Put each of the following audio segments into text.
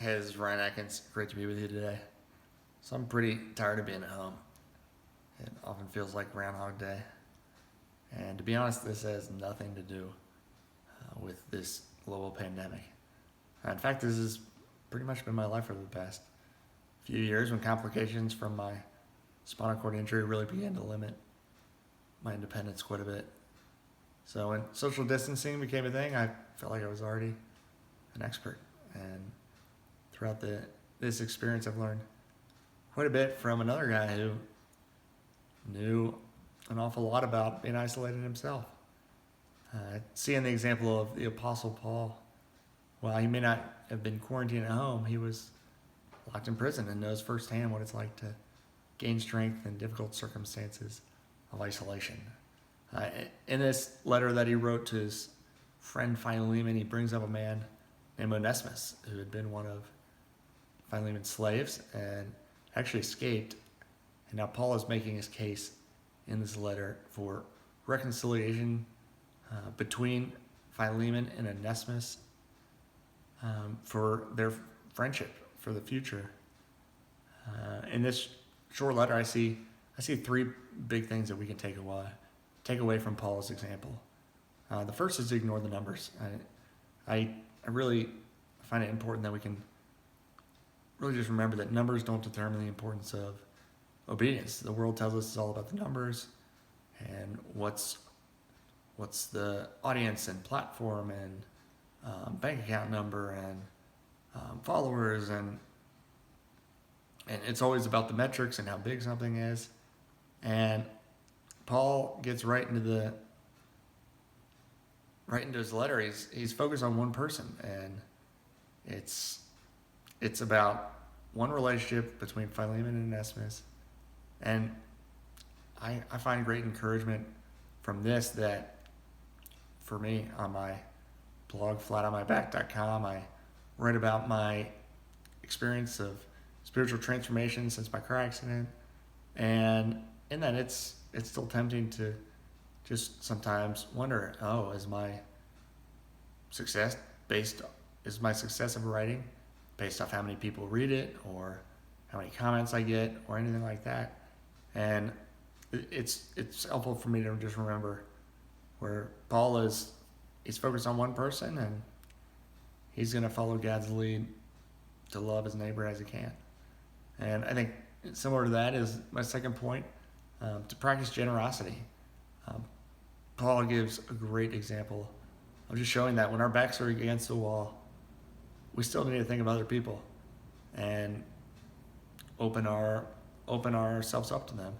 Hey, this is Ryan Atkins. Great to be with you today. So I'm pretty tired of being at home. It often feels like Groundhog Day. And to be honest, this has nothing to do with this global pandemic. In fact, this has pretty much been my life over the past few years when complications from my spinal cord injury really began to limit my independence quite a bit. So when social distancing became a thing, I felt like I was already an expert. And throughout this experience, I've learned quite a bit from another guy who knew an awful lot about being isolated himself. Seeing the example of the Apostle Paul, while he may not have been quarantined at home, he was locked in prison and knows firsthand what it's like to gain strength in difficult circumstances of isolation. In this letter that he wrote to his friend Philemon, he brings up a man named Onesimus, who had been one of Philemon's slaves and actually escaped. And now Paul is making his case in this letter for reconciliation between Philemon and Onesimus, for their friendship for the future. In this short letter, I see three big things that we can take away from Paul's example. The first is to ignore the numbers. I really find it important that we can really just remember that numbers don't determine the importance of obedience. The world tells us it's all about the numbers and what's the audience and platform and bank account number and followers, and it's always about the metrics and how big something is. And Paul gets right into his letter. He's focused on one person, and it's about one relationship between Philemon and Onesimus. And I find great encouragement from this, that for me, on my blog, flatonmyback.com, I write about my experience of spiritual transformation since my car accident. And in that, it's still tempting to just sometimes wonder, is my success of writing based off how many people read it, or how many comments I get, or anything like that? And it's helpful for me to just remember where Paul he's focused on one person, and he's going to follow God's lead to love his neighbor as he can. And I think similar to that is my second point, to practice generosity. Paul gives a great example of just showing that when our backs are against the wall, we still need to think of other people and open ourselves up to them.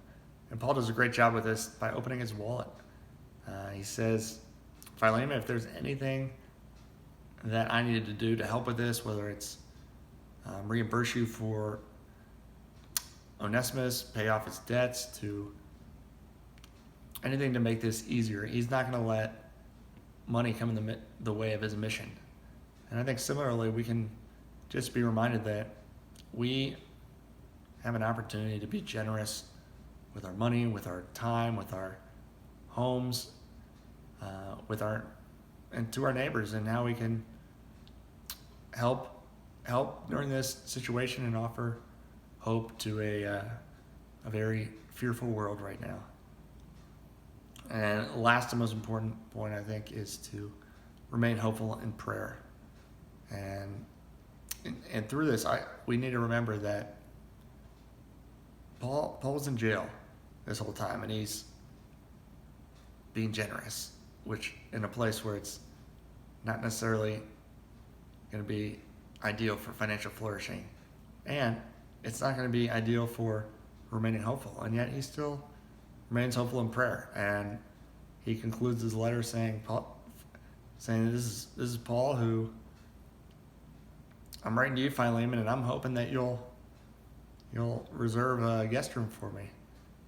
And Paul does a great job with this by opening his wallet. He says, Philemon, if there's anything that I needed to do to help with this, whether it's reimburse you for Onesimus, pay off his debts, to anything to make this easier, he's not going to let money come in the way of his mission. And I think similarly, we can just be reminded that we have an opportunity to be generous with our money, with our time, with our homes, and to our neighbors, and how we can help during this situation and offer hope to a very fearful world right now. And last and most important point, I think, is to remain hopeful in prayer. And through this, we need to remember that Paul was in jail this whole time, and he's being generous, which in a place where it's not necessarily going to be ideal for financial flourishing, and it's not going to be ideal for remaining hopeful. And yet he still remains hopeful in prayer. And he concludes his letter saying this is Paul, who I'm writing to you, Philemon, and I'm hoping that you'll reserve a guest room for me.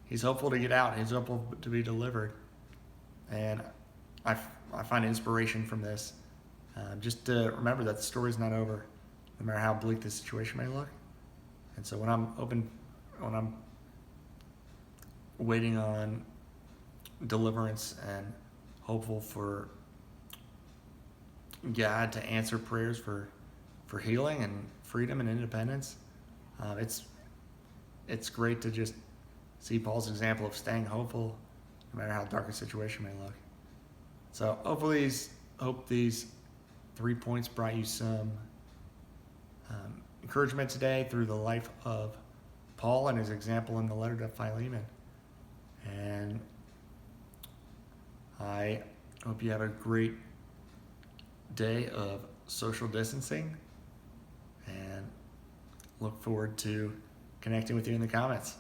He's hopeful to get out. He's hopeful to be delivered. And I find inspiration from this, just to remember that the story's not over, no matter how bleak the situation may look. And so when I'm waiting on deliverance and hopeful for God to answer prayers for for healing and freedom and independence. It's great to just see Paul's example of staying hopeful no matter how dark a situation may look. So hope these 3 points brought you some encouragement today through the life of Paul and his example in the letter to Philemon. And I hope you have a great day of social distancing and look forward to connecting with you in the comments.